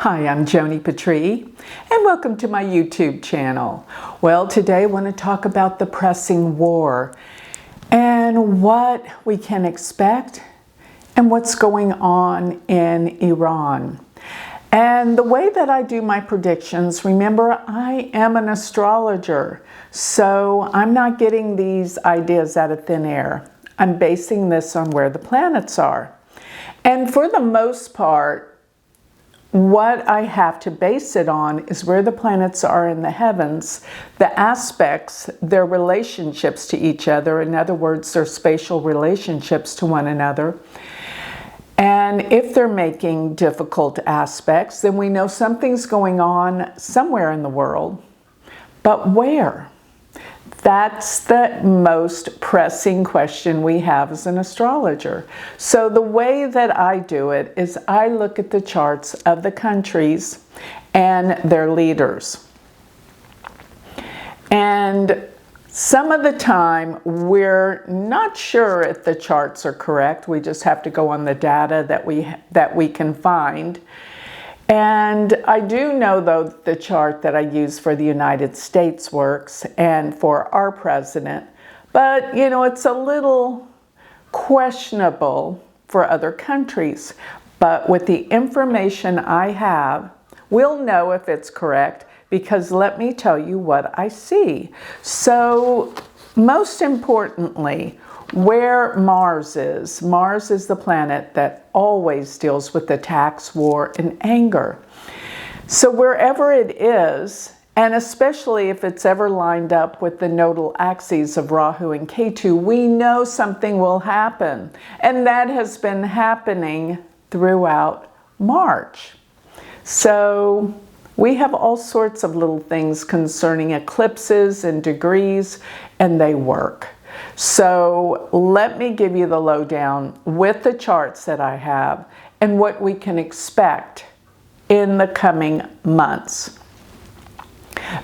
Hi, I'm Joni Patry, and welcome to my YouTube channel. Well, today I want to talk about the pressing war and what we can expect and what's going on in Iran. And the way that I do my predictions, remember, I am an astrologer, so I'm not getting these ideas out of thin air. I'm basing this on where the planets are. And for the most part, what I have to base it on is where the planets are in the heavens, the aspects, their relationships to each other, in other words, their spatial relationships to one another. And if they're making difficult aspects, then we know something's going on somewhere in the world. But where? That's the most pressing question we have as an astrologer. So the way that I do it is I look at the charts of the countries and their leaders. And some of the time we're not sure if the charts are correct. We just have to go on the data that we can find. And I do know, though, the chart that I use for the United States works and for our president. But, you know, it's a little questionable for other countries. But with the information I have, we'll know if it's correct, because let me tell you what I see. So, most importantly, where Mars is the planet that always deals with attacks, war, and anger. So wherever it is, and especially if it's ever lined up with the nodal axes of Rahu and Ketu, we know something will happen. And that has been happening throughout March. So we have all sorts of little things concerning eclipses and degrees, and they work. So let me give you the lowdown with the charts that I have and what we can expect in the coming months.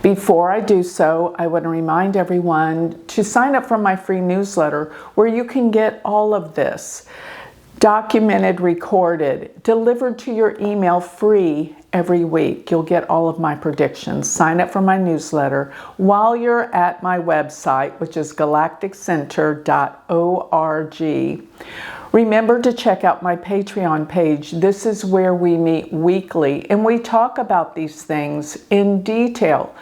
Before I do so, I want to remind everyone to sign up for my free newsletter where you can get all of this documented, recorded, delivered to your email free every week. You'll get all of my predictions. Sign up for my newsletter while you're at my website, which is galacticcenter.org. Remember to check out my Patreon page. This is where we meet weekly and we talk about these things in detail,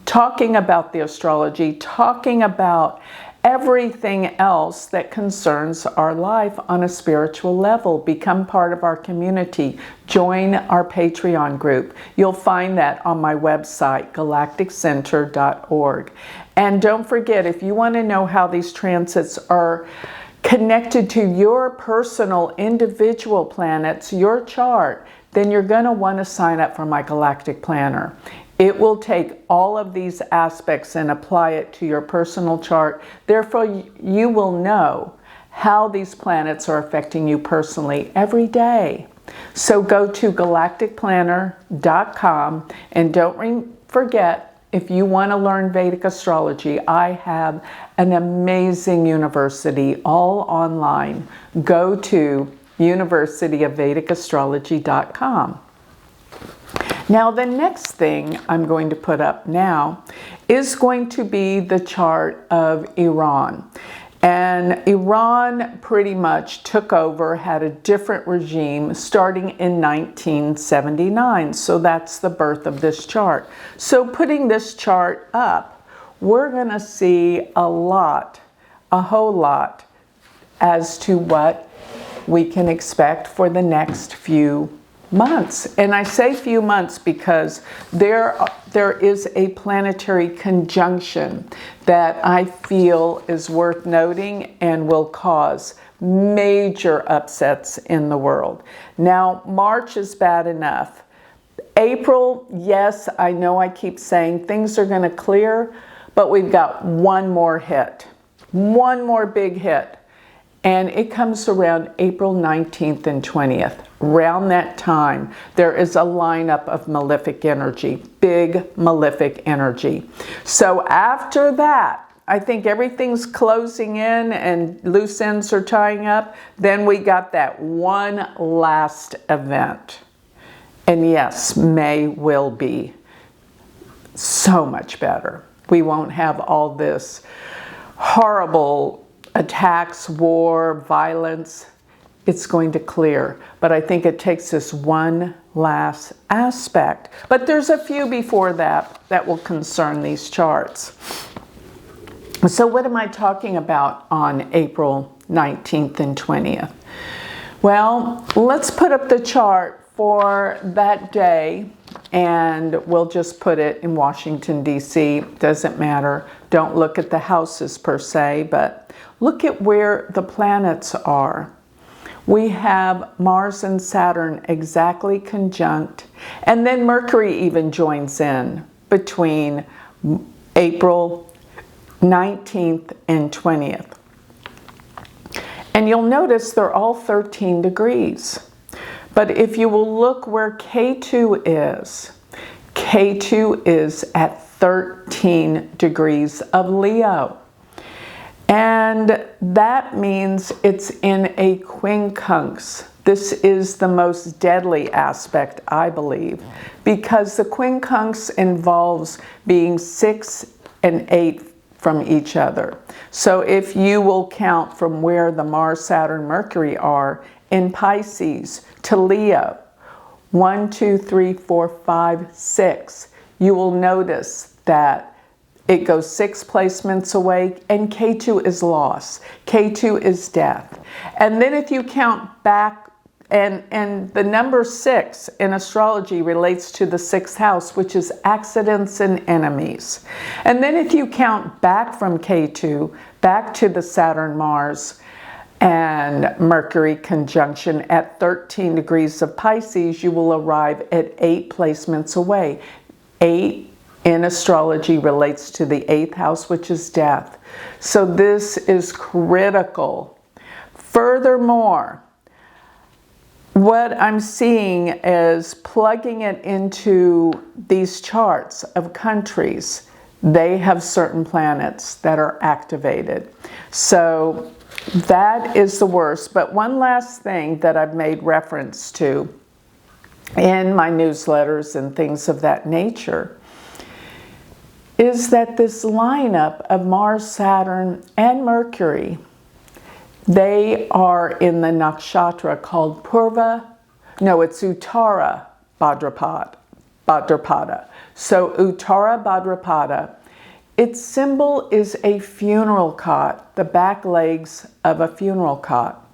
talking about the astrology, talking about everything else that concerns our life on a spiritual level. Become part of our community. Join our Patreon group. You'll find that on my website, galacticcenter.org. And don't forget, if you want to know how these transits are connected to your personal individual planets, your chart, then you're going to want to sign up for my Galactic Planner. It will take all of these aspects and apply it to your personal chart. Therefore, you will know how these planets are affecting you personally every day. So go to galacticplanner.com, and don't forget, if you want to learn Vedic astrology, I have an amazing university all online. Go to universityofvedicastrology.com. Now, the next thing I'm going to put up now is going to be the chart of Iran. And Iran pretty much took over, had a different regime starting in 1979. So that's the birth of this chart. So putting this chart up, we're going to see a whole lot as to what we can expect for the next few months. And I say few months because there is a planetary conjunction that I feel is worth noting and will cause major upsets in the world. Now, March is bad enough. April, yes, I know I keep saying things are going to clear, but we've got one more hit, one more big hit. And it comes around April 19th and 20th. Around that time, there is a lineup of malefic energy, big malefic energy. So after that, I think everything's closing in and loose ends are tying up. Then we got that one last event. And yes, May will be so much better. We won't have all this horrible attacks, war, violence. It's going to clear. But I think it takes this one last aspect. But there's a few before that that will concern these charts. So what am I talking about on April 19th and 20th? Well, let's put up the chart for that day, and we'll just put it in Washington, D.C. Doesn't matter. Don't look at the houses per se, but look at where the planets are. We have Mars and Saturn exactly conjunct, and then Mercury even joins in between April 19th and 20th. And you'll notice they're all 13 degrees. But if you will look where K2 is at 13 degrees of Leo. And that means it's in a quincunx. This is the most deadly aspect, I believe, because the quincunx involves being 6 and 8 from each other. So if you will count from where the Mars, Saturn, Mercury are in Pisces to Leo, 1, 2, 3, 4, 5, 6, you will notice that it goes 6 placements away, and K2 is loss. K2 is death. And then if you count back, and the number 6 in astrology relates to the 6th house, which is accidents and enemies. And then if you count back from K2, back to the Saturn, Mars, and Mercury conjunction at 13 degrees of Pisces, you will arrive at 8 placements away. 8 in astrology relates to the 8th house, which is death. So this is critical. Furthermore, what I'm seeing is plugging it into these charts of countries. They have certain planets that are activated. So that is the worst. But one last thing that I've made reference to in my newsletters and things of that nature is that this lineup of Mars, Saturn, and Mercury, they are in the nakshatra called it's Uttara Bhadrapada. So Uttara Bhadrapada, its symbol is a funeral cot, the back legs of a funeral cot.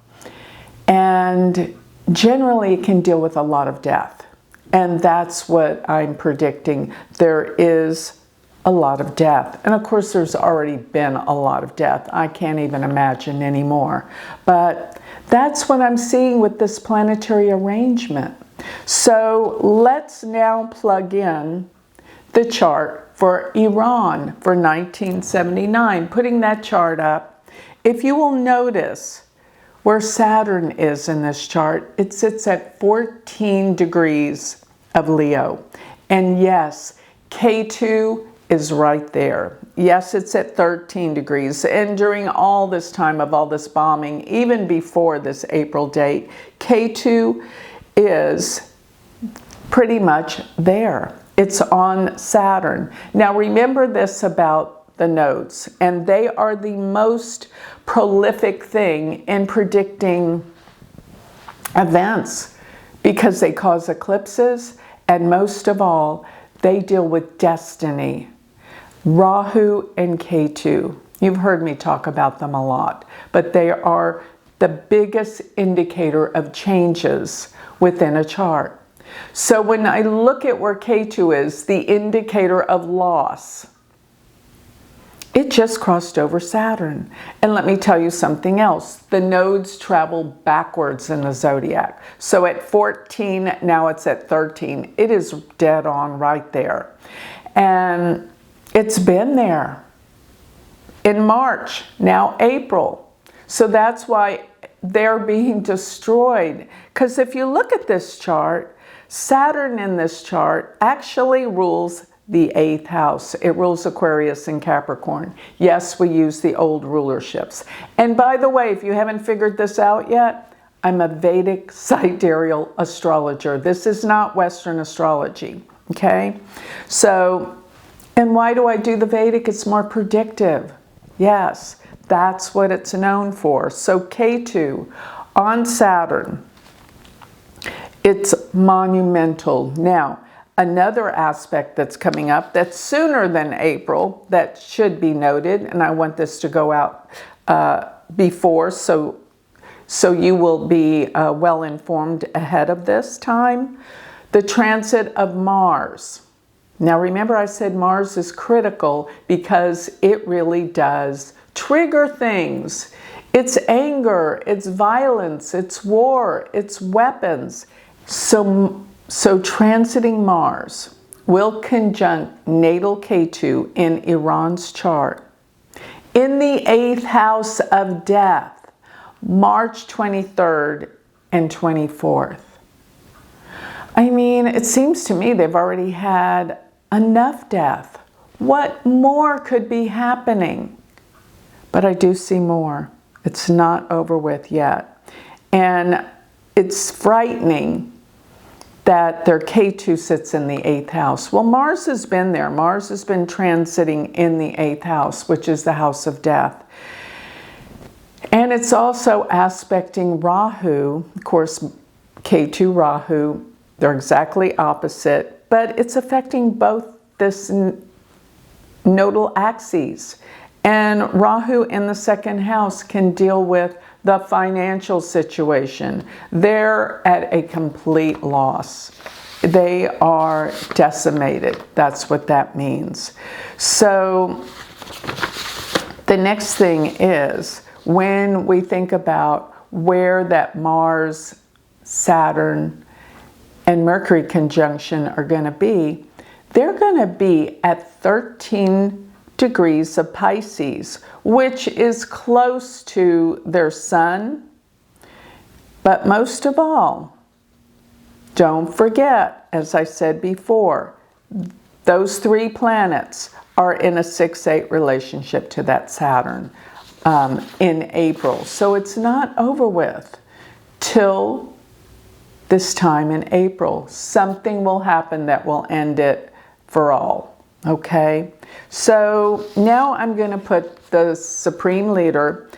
And generally it can deal with a lot of death. And that's what I'm predicting. There is a lot of death. And of course, there's already been a lot of death. I can't even imagine anymore. But that's what I'm seeing with this planetary arrangement. So let's now plug in the chart for Iran for 1979. Putting that chart up, if you will notice where Saturn is in this chart, it sits at 14 degrees of Leo. And yes, K2 is right there. Yes, it's at 13 degrees. And during all this time of all this bombing, even before this April date, K2 is pretty much there. It's on Saturn. Now remember this about the nodes, and they are the most prolific thing in predicting events because they cause eclipses, and most of all, they deal with destiny. Rahu and Ketu. You've heard me talk about them a lot, but they are the biggest indicator of changes within a chart. So when I look at where Ketu is, the indicator of loss, it just crossed over Saturn. And let me tell you something else. The nodes travel backwards in the zodiac. So at 14, now it's at 13. It is dead on right there. And it's been there in March, now April. So that's why they're being destroyed. Because if you look at this chart, Saturn in this chart actually rules the 8th house. It rules Aquarius and Capricorn. Yes, we use the old rulerships. And by the way, if you haven't figured this out yet, I'm a Vedic sidereal astrologer. This is not Western astrology, okay? So, and why do I do the Vedic? It's more predictive. Yes, that's what it's known for. So Ketu on Saturn, it's monumental. Now, another aspect that's coming up that's sooner than April that should be noted, and I want this to go out before, so you will be well informed ahead of this time. The transit of Mars. Now remember, I said Mars is critical because it really does trigger things. It's anger, it's violence, it's war, it's weapons. So transiting Mars will conjunct natal Ketu in Iran's chart in the 8th house of death, March 23rd and 24th. I mean, it seems to me they've already had enough death. What more could be happening? But I do see more. It's not over with yet. And it's frightening that their Ketu sits in the 8th house. Well, Mars has been there. Mars has been transiting in the 8th house, which is the house of death. And it's also aspecting Rahu. Of course, Ketu, Rahu, they're exactly opposite, but it's affecting both this nodal axes. And Rahu in the 2nd house can deal with the financial situation. They're at a complete loss. They are decimated. That's what that means. So the next thing is, when we think about where that Mars, Saturn, and Mercury conjunction are going to be, they're going to be at 13 degrees of Pisces, which is close to their sun. But most of all, don't forget, as I said before, those 3 planets are in a 6-8 relationship to that Saturn in April. So it's not over with till this time in April. Something will happen that will end it for all. Okay, so now I'm going to put the supreme leader,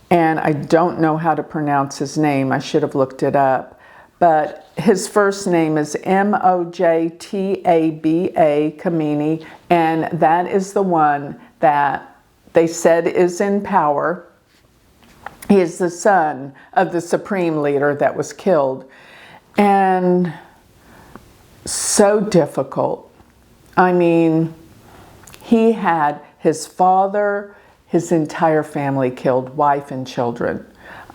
and I don't know how to pronounce his name. I should have looked it up. But his first name is Mojtaba Khamenei, and that is the one that they said is in power. He is the son of the supreme leader that was killed. And so difficult. I mean, he had his father, his entire family killed, wife and children.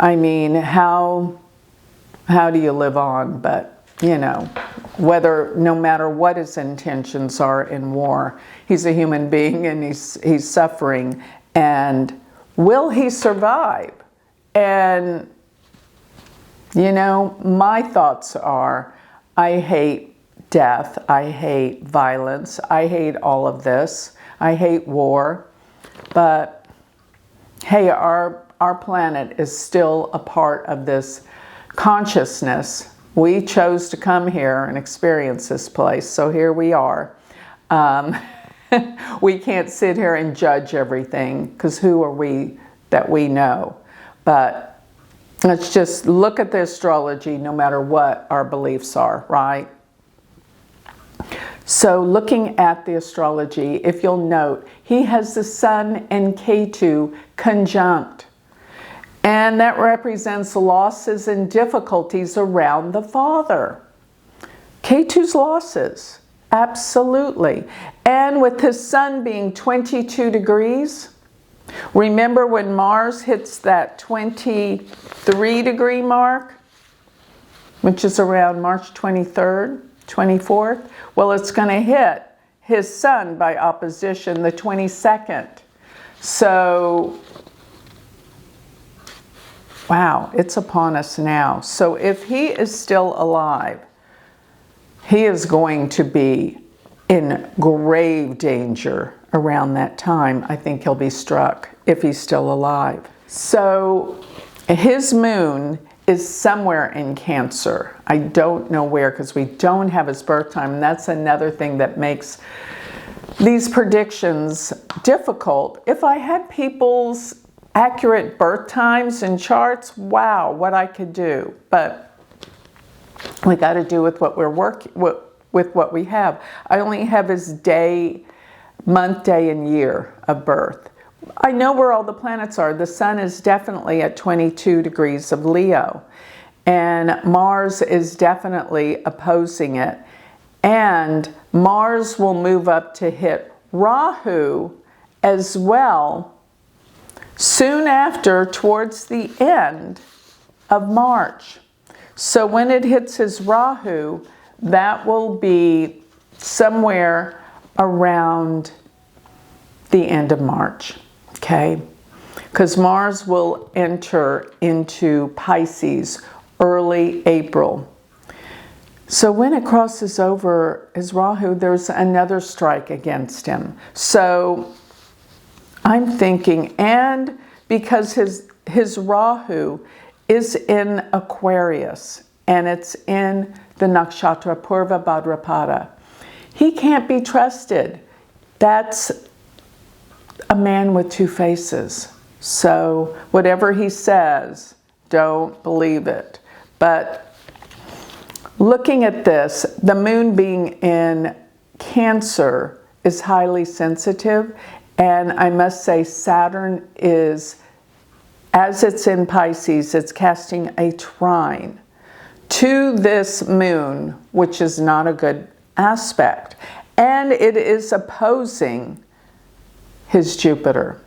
I mean, how do you live on? But, you know, no matter what his intentions are in war, he's a human being and he's suffering. And will he survive? And, you know, my thoughts are, I hate death, I hate violence, I hate all of this, I hate war, but hey, our planet is still a part of this consciousness. We chose to come here and experience this place, so here we are. We can't sit here and judge everything, because who are we that we know? But let's just look at the astrology no matter what our beliefs are, right? So looking at the astrology, if you'll note, he has the Sun and Ketu conjunct. And that represents losses and difficulties around the father. Ketu's losses, absolutely. And with his Sun being 22 degrees, remember when Mars hits that 23 degree mark, which is around March 23rd, 24th? Well, it's going to hit his Sun by opposition the 22nd. So, wow, it's upon us now. So if he is still alive, he is going to be in grave danger around that time. I think he'll be struck if he's still alive. So his moon is somewhere in Cancer. I don't know where because we don't have his birth time, and that's another thing that makes these predictions difficult. If I had people's accurate birth times and charts, wow, what I could do. But we got to do with what we're working with what we have. I only have his day, month, day, and year of birth. I know where all the planets are. The sun is definitely at 22 degrees of Leo, and Mars is definitely opposing it. And Mars will move up to hit Rahu as well soon after, towards the end of March. So when it hits his Rahu, that will be somewhere around the end of March, okay? Because Mars will enter into Pisces early April. So when it crosses over his Rahu, there's another strike against him. So I'm thinking, and because his Rahu is in Aquarius, and it's in the nakshatra Purva Bhadrapada, he can't be trusted. That's a man with two faces. So whatever he says, don't believe it. But looking at this, the moon being in Cancer is highly sensitive. And I must say Saturn is, as it's in Pisces, it's casting a trine to this moon, which is not a good aspect. And it is opposing his Jupiter.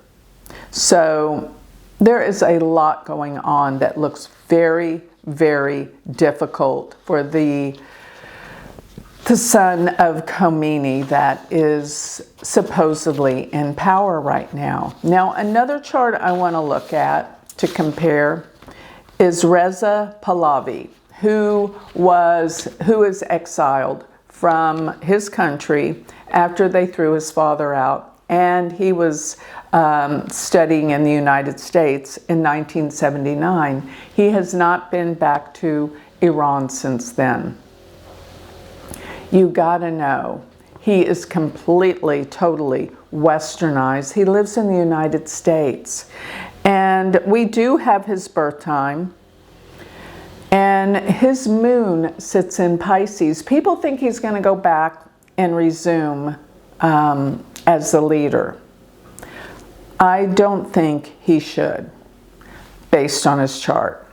So there is a lot going on that looks very, very difficult for the son of Khamenei that is supposedly in power right now. Now, another chart I want to look at to compare is Reza Pahlavi, who is exiled from his country after they threw his father out, and he was studying in the United States in 1979. He has not been back to Iran since then. You gotta know, he is completely, totally westernized. He lives in the United States. And we do have his birth time. And his moon sits in Pisces. People think he's gonna go back and resume as the leader. I don't think he should, based on his chart.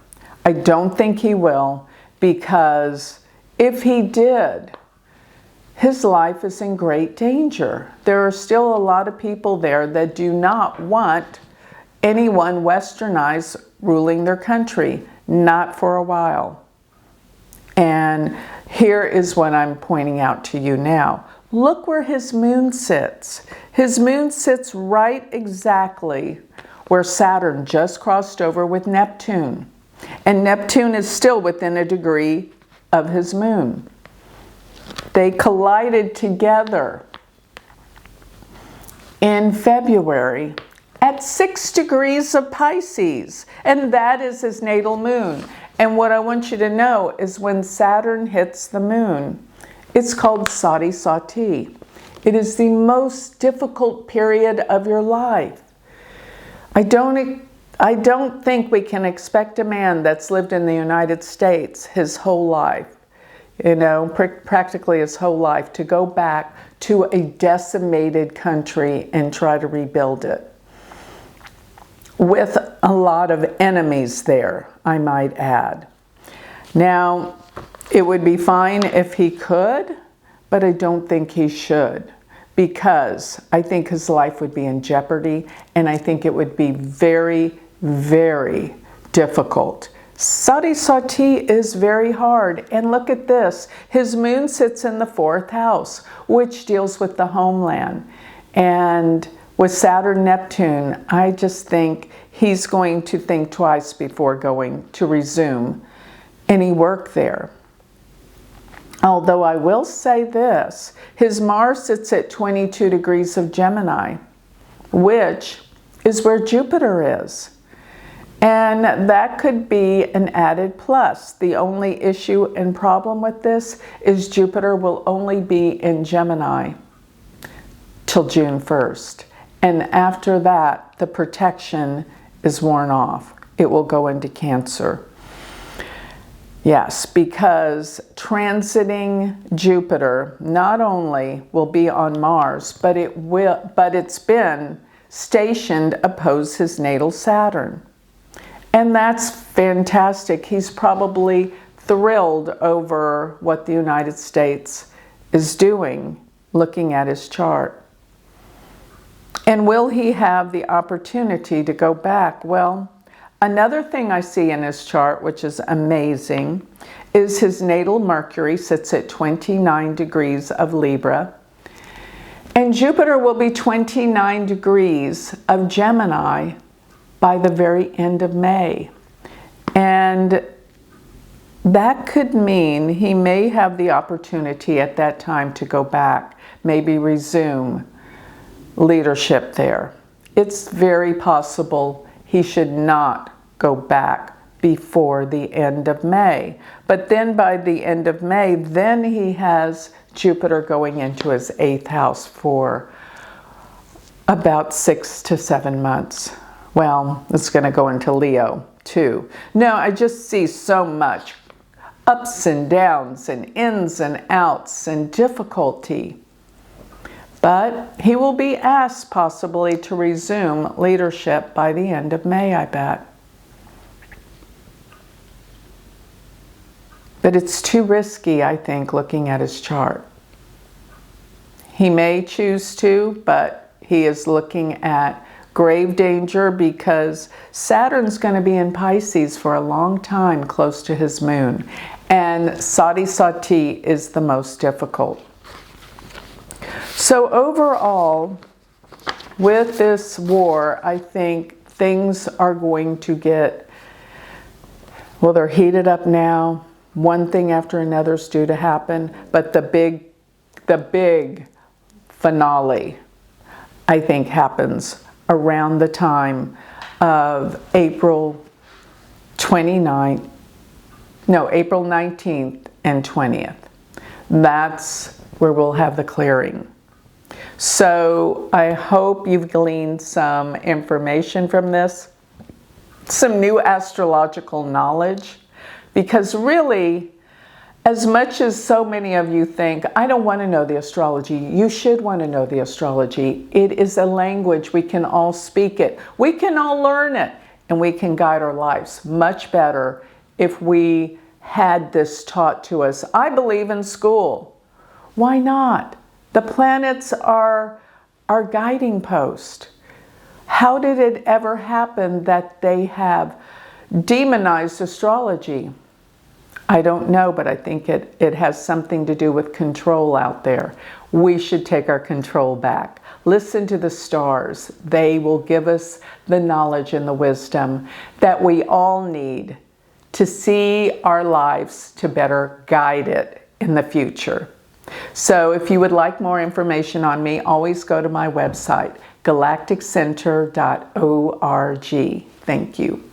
I don't think he will, because if he did, his life is in great danger. There are still a lot of people there that do not want anyone westernized ruling their country, not for a while. And here is what I'm pointing out to you now. Look where his moon sits. His moon sits right exactly where Saturn just crossed over with Neptune. And Neptune is still within a degree of his moon. They collided together in February at 6 degrees of Pisces, and that is his natal moon. And what I want you to know is when Saturn hits the moon, it's called Sati Sati. It is the most difficult period of your life. I don't think we can expect a man that's lived in the United States his whole life, practically his whole life, to go back to a decimated country and try to rebuild it. With a lot of enemies there, I might add. Now, it would be fine if he could, but I don't think he should, because I think his life would be in jeopardy, and I think it would be very, very difficult. Sati Sati is very hard, and look at this. His moon sits in the 4th house, which deals with the homeland. And with Saturn Neptune, I just think he's going to think twice before going to resume any work there. Although I will say this, his Mars sits at 22 degrees of Gemini, which is where Jupiter is. And that could be an added plus. The only issue and problem with this is Jupiter will only be in Gemini till June 1st. And after that, the protection is worn off. It will go into Cancer. Yes, because transiting Jupiter not only will be on Mars, but it's been stationed opposed his natal Saturn. And that's fantastic. He's probably thrilled over what the United States is doing, looking at his chart. And will he have the opportunity to go back? Well, another thing I see in his chart, which is amazing, is his natal Mercury sits at 29 degrees of Libra. And Jupiter will be 29 degrees of Gemini by the very end of May. And that could mean he may have the opportunity at that time to go back, maybe resume leadership there. It's very possible he should not go back before the end of May. But then by the end of May, then he has Jupiter going into his 8th house for about 6 to 7 months. Well, it's going to go into Leo too. No, I just see so much ups and downs and ins and outs and difficulty. But he will be asked possibly to resume leadership by the end of May, I bet. But it's too risky, I think, looking at his chart. He may choose to, but he is looking at grave danger because Saturn's going to be in Pisces for a long time close to his moon. And Sati Sati is the most difficult. So overall, with this war, I think things are going to get, well, they're heated up now. One thing after another is due to happen. But the big finale, I think, happens around the time of April 19th and 20th. That's where we'll have the clearing. So I hope you've gleaned some information from this, some new astrological knowledge, because really, as much as so many of you think, I don't want to know the astrology, you should want to know the astrology. It is a language. We can all speak it. We can all learn it. And we can guide our lives much better if we had this taught to us. I believe in school. Why not? The planets are our guiding post. How did it ever happen that they have demonized astrology? I don't know, but I think it has something to do with control out there. We should take our control back. Listen to the stars. They will give us the knowledge and the wisdom that we all need to see our lives, to better guide it in the future. So if you would like more information on me, always go to my website, galacticcenter.org. Thank you.